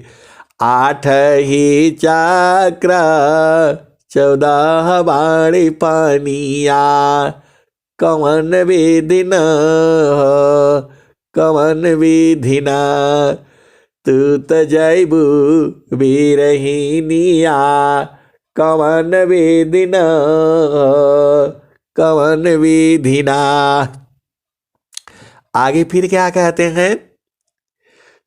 8 ही चक्र 14 बाड़ी पानिया, कमन विधिन कमन विधिना, तू त जैबू बीरहीनिया, कमन विधिन कमन विधिना। आगे फिर क्या कहते हैं,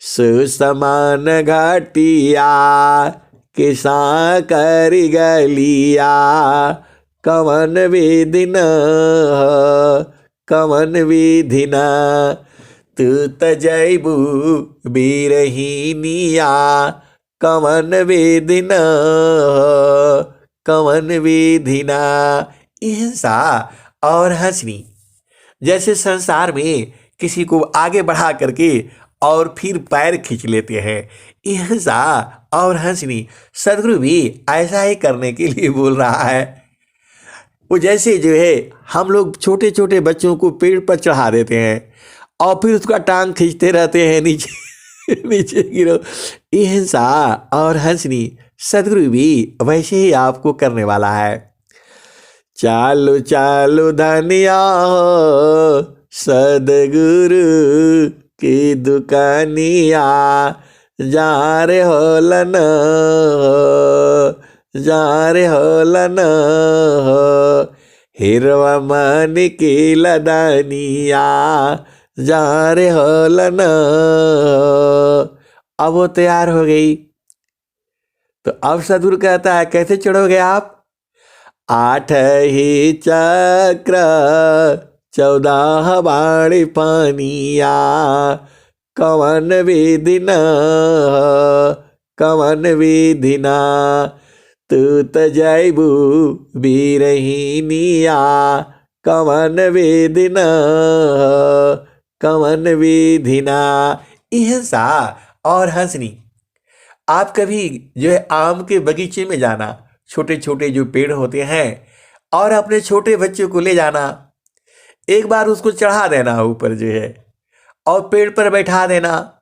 सुसमान घाटिया किसा करी गलिया, कमन विधिन कमन विधिना, तू त जैबू बीरहीनिया, कमन विधिन कमन विधिना। ऐसा और हंसनी जैसे संसार में किसी को आगे बढ़ा करके और फिर पैर खींच लेते हैं, ऐसा और हंसनी सदगुरु भी ऐसा ही करने के लिए बोल रहा है। वो जैसे जो है हम लोग छोटे छोटे बच्चों को पेड़ पर चढ़ा देते हैं और फिर उसका टांग खींचते रहते हैं नीचे नीचे गिरो, ऐसा और हंसनी सदगुरु भी वैसे ही आपको करने वाला है। चालू चालू धनिया हो सदगुरु की दुकानिया, जा रे होलन जा रे होलन हिरवा मनी की लदनिया, जा रे होलन। अब वो तैयार हो गई तो अब सदगुरु कहता है कैसे चढ़ोगे आप? 8 ही चक्र 14 बाड़ी पानिया, कमन विधिन कमन विधिना, तू त जैबू बीरहीनिया, कमन विधिन कमन विधिना। ऐसा और हंसनी आप कभी जो है आम के बगीचे में जाना, छोटे छोटे जो पेड़ होते हैं और अपने छोटे बच्चों को ले जाना, एक बार उसको चढ़ा देना ऊपर जो है और पेड़ पर बैठा देना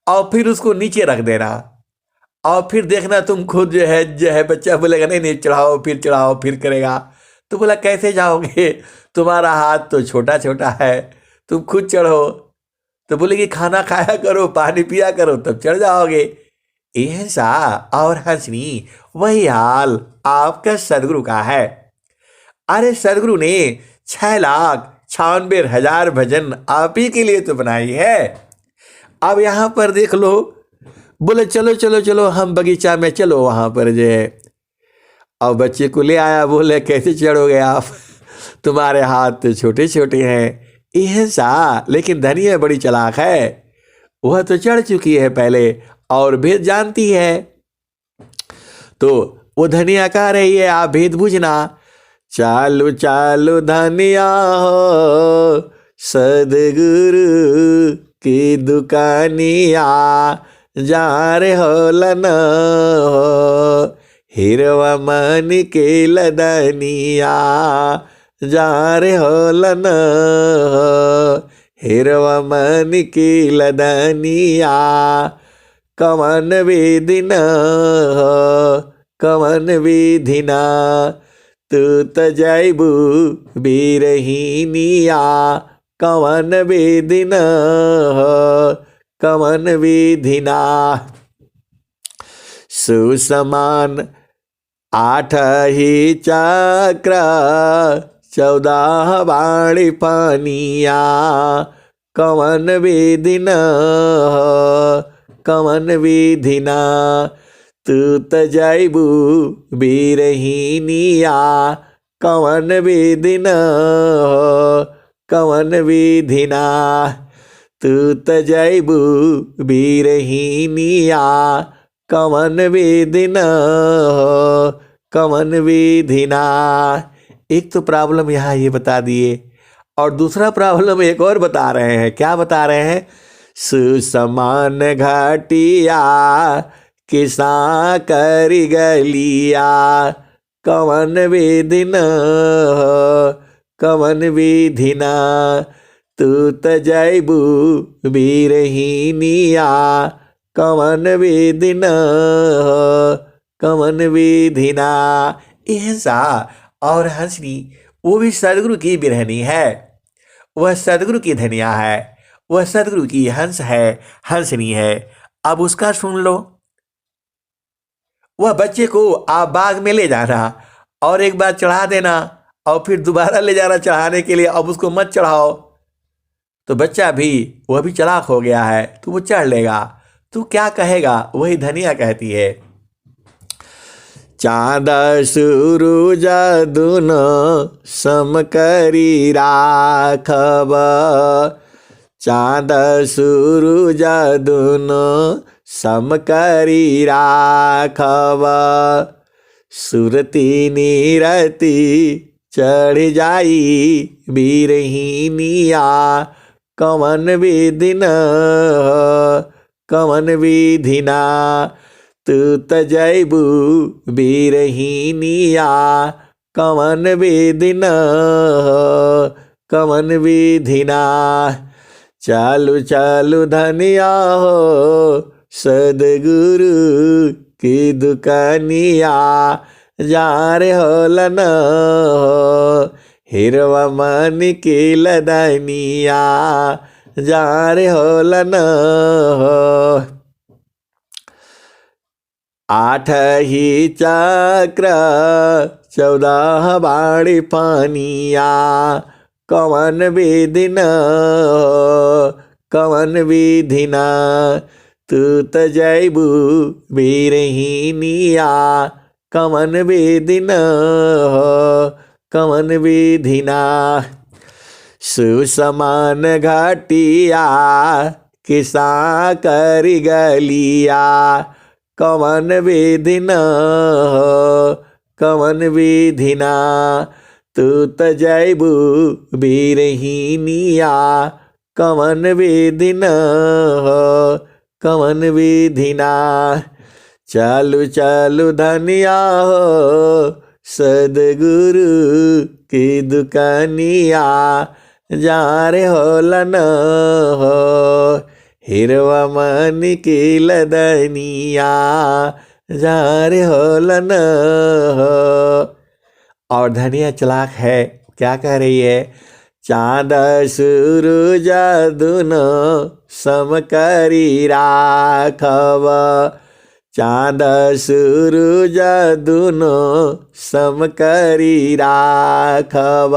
और फिर उसको नीचे रख देना और फिर देखना तुम खुद जो है बच्चा बोलेगा नहीं नहीं चढ़ाओ फिर करेगा। तो बोला कैसे जाओगे, तुम्हारा हाथ तो छोटा छोटा है, तुम खुद चढ़ो। तो बोले कि खाना खाया करो पानी पिया करो तब चढ़ जाओगे। ऐसा और हंसनी वही हाल आपका सदगुरु का है। अरे सदगुरु ने 6,96,000 भजन आप ही के लिए तो बनाई है। अब यहाँ पर देख लो बोले चलो चलो चलो हम बगीचा में चलो वहाँ पर जो है। और बच्चे को ले आया, बोले कैसे चढ़ोगे आप, तुम्हारे हाथ तो छोटे छोटे हैं। ऐसा, लेकिन धनिया बड़ी चालाक है, वह तो चढ़ चुकी है पहले और भेद जानती है। तो वो धनिया कह रही है आप भेद बूझना। चालू चालू धनिया हो सदगुरु की दुकानिया, जा रे हो लन हो हिरवा मन के लदनिया, जा रे हो लन हो हिरवा मन की लदनिया। कवन विधिन हो कवन विधिना, तू त जैबू बीरहीनिया। कवन विधिन हो कवन विधिना। सुसमान 8 ही चक्र 14 बाणी पानिया। कवन विधिन हो कवन विधिना, तू त जैबू बीरहीनिया। कवन विधिन हो कवन विधिना, तू त जैबू बीरहीनिया। कवन विधिन हो कवन विधिना। एक तो प्रॉब्लम यहाँ ये बता दिए, और दूसरा प्रॉब्लम एक और बता रहे हैं। क्या बता रहे हैं? सुसमान घाटिया किसा करी गलिया। कवन विधिन हो कवन विधिना, तू त जैबू बीरहीनिया। कवन विधिन हो कवन विधिना। ऐसा, और हंसनी वो भी सदगुरु की बिरहनी है, वह सदगुरु की धनिया है, वह सदगुरु की हंस है, हंसनी है। अब उसका सुन लो। वह बच्चे को आप बाग में ले जाना और एक बार चढ़ा देना और फिर दोबारा ले जाना चढ़ाने के लिए। अब उसको मत चढ़ाओ, तो बच्चा भी, वह भी चालाक हो गया है, तो वो चढ़ लेगा। तू क्या कहेगा? वही धनिया कहती है, चाँद सूरज दुनो सम करी राखब। चाँद सूरज दुनो सम करी राखब। सुरती निरती चढ़ जाई बीरहीनिया। कवन विधिन हो कवन विधिना, तू त जैबू बीरहीनिया। कवन विधिन हो कवन विधिना। चालू चालू धनिया हो सदगुरु की दुकानिया। जा रे हो लन हो हिरवा मन की लदनिया। जा रे हो लन हो। 8 ही चक्र 14 बाणी पानिया। कवन विधिन हो कवन विधिना, तू त जैबू बीरहीनिया। कवन विधिन हो कवन विधिना। सुसमान घाटिया किसा करी गलिया। कवन विधिन हो कवन विधिना, तू त जैबू बीरहीनिया। कवन विधिन हो कवन विधिना। चालू चालू धनिया हो सदगुरु की दुकानिया। जा रे हो लन हो हिरवा मन की लदनिया। जा रे हो लन हो। और धनिया चालाक है, क्या कह रही है? चाँद सूरज दुनो सम करी राखब। चाँद सूरज दुनो सम करी राखब।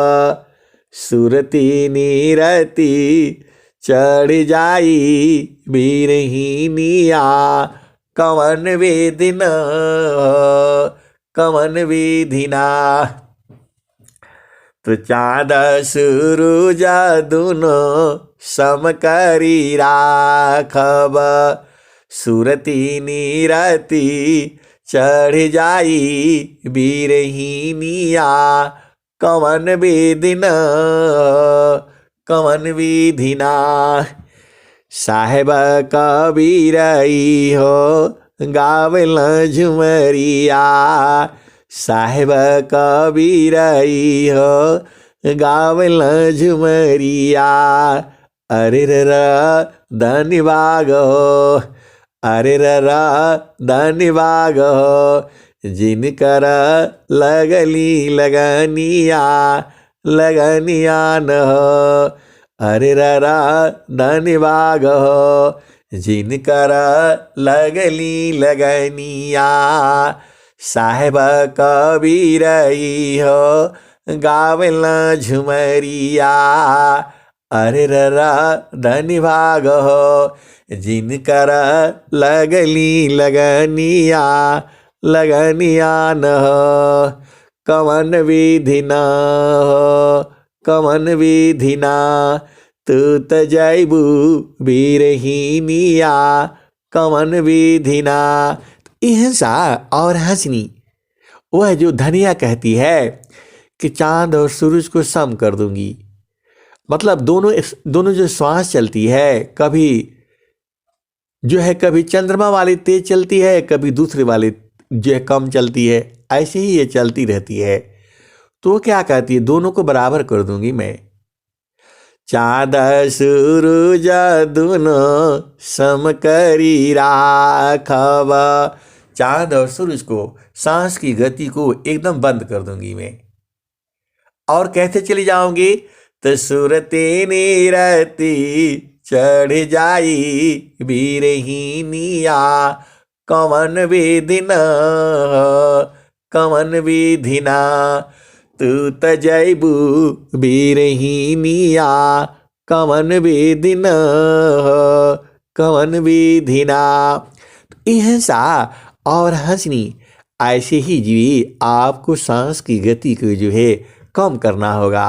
सुरती निरती चढ़ जाई बीरहीनिया। कवन विधि न कवन विधि ना। तो चाँद सूरज दुनो सम करी राखब, सुरती निरती चढ़ जाई बीरहीनिया, कवन विधि न कवन विधि ना। साहेब कबीरई हो गावल झुमरिया, साहेब कबीरई हो गावल झुमरिया। अरे र धन्यवाद हो, अरे र धन्यवाद हो, जिनकर लगली लगनिया लगनिया न हो। अरे र धन्यवाद हो, जिनकर लगली लगनिया, साहेब कबीरई हो गावल झुमरिया। अरे र धन्यवाद हो, जिनकर लगली लगनिया लगनिया न हो, कवन विधि न कवन विधि ना। तू त जैबू बीरहीनिया, कवन विधि ना। हिंसा और हंसनी वह जो धनिया कहती है कि चांद और सूरज को सम कर दूंगी, मतलब दोनों जो श्वास चलती है, कभी जो है कभी चंद्रमा वाली तेज चलती है, कभी दूसरे वाली जो है कम चलती है, ऐसे ही ये चलती रहती है। तो क्या कहती है, दोनों को बराबर कर दूंगी मैं। चाँद सूरज दोनों सम करी राखब, चांद और सूरज को सांस की गति को एकदम बंद कर दूंगी मैं। और कहते चली जाऊंगी, तो सुरते निरती चढ़ जाई बीरहीनिया, कवन विधि न कवन विधि ना। तू त जैबू बीरहीनिया, कवन विधि न कवन विधि ना। हिंसा और हंसनी ऐसे ही जी आपको सांस की गति को जो है कम करना होगा।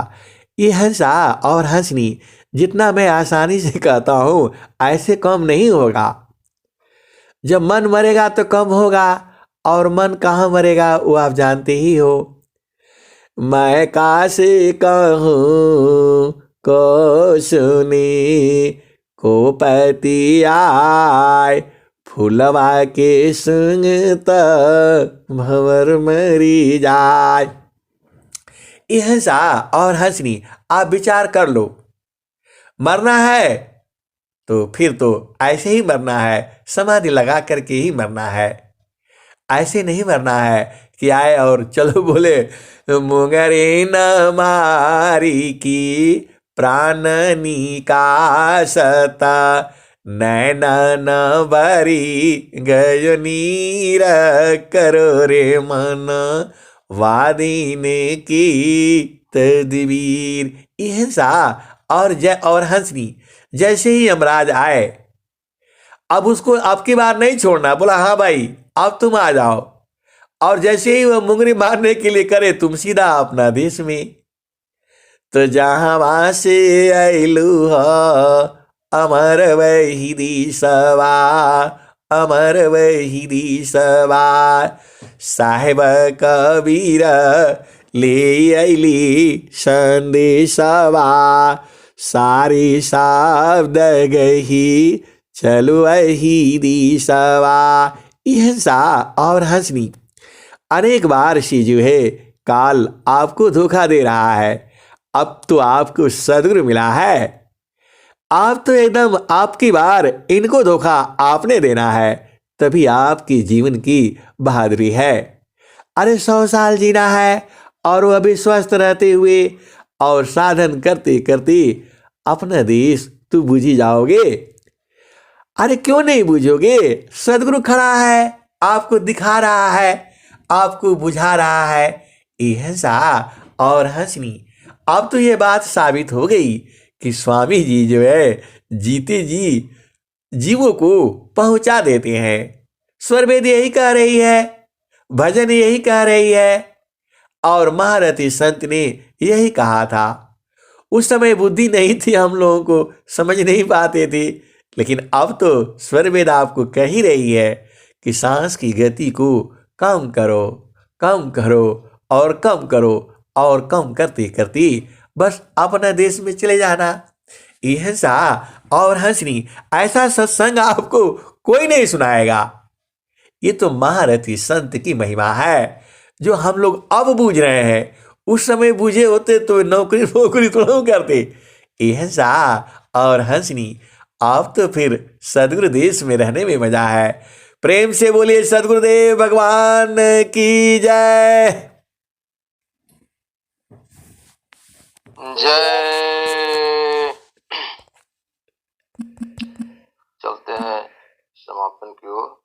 ये हंसा और हंसनी जितना मैं आसानी से कहता हूँ ऐसे कम नहीं होगा। जब मन मरेगा तो कम होगा, और मन कहाँ मरेगा वो आप जानते ही हो। मैं कासे कहूँ को सुनी को पति आय, फूलवा के संग भंवर मरी जाय। ये हंसा और हंसनी आप विचार कर लो, मरना है तो फिर तो ऐसे ही मरना है, समाधि लगा करके ही मरना है। ऐसे नहीं मरना है कि आए और चलो बोले मुंगरी न मारी की प्राण निकासता, नैन न बरी गयो नीर करो रे मन, वादीने की तदबीर। हिंसा और हंसनी जैसे ही यमराज आए, अब उसको आपकी बार नहीं छोड़ना, बोला हाँ भाई अब तुम आ जाओ। और जैसे ही वह मुंगरी मारने के लिए करे, तुम सीधा अपना देश में। तो जहां वहां से अयलू हो अमर वही दिसवा, अमर वही दिसवा, साहेब कबीर ले अली संदेशवा, सारी शब्द गही चलो वही दिसवा। हिंसा और हंसनी अनेक बार से जो है काल आपको धोखा दे रहा है। अब तो आपको सद्गुरु मिला है, आप तो एकदम आपकी बार इनको धोखा आपने देना है, तभी आपकी जीवन की बहादुरी है। अरे 100 साल जीना है और वो अभी स्वस्थ रहते हुए और साधन करते करते अपना देश तो बुझ ही जाओगे। अरे क्यों नहीं बुझोगे, सदगुरु खड़ा है, आपको दिखा रहा है, आपको बुझा रहा है। ये हंसा और हंसनी अब तो ये बात साबित हो गई कि स्वामी जी जो है जीते जी जीवों को पहुंचा देते हैं। स्वरवेद यही कह रही है, भजन यही कह रही है और महारथी संत ने यही कहा था। उस समय बुद्धि नहीं थी, हम लोगों को समझ नहीं पाते थे, लेकिन अब तो स्वरवेद आपको कह ही रही है कि सांस की गति को कम करो, कम करो और कम करो, और कम करते करते बस अपना देश में चले जाना। हिंसा और हंसनी ऐसा सत्संग आपको कोई नहीं सुनाएगा। ये तो महारथी संत की महिमा है जो हम लोग अब बूझ रहे हैं। उस समय बूझे होते तो नौकरी नौकरी तो करते। हिंसा और हंसनी, अब तो फिर सदगुरु देश में रहने में मजा है। प्रेम से बोलिए सदगुरुदेव भगवान की जय। जय। चलते हैं समापन की ओर।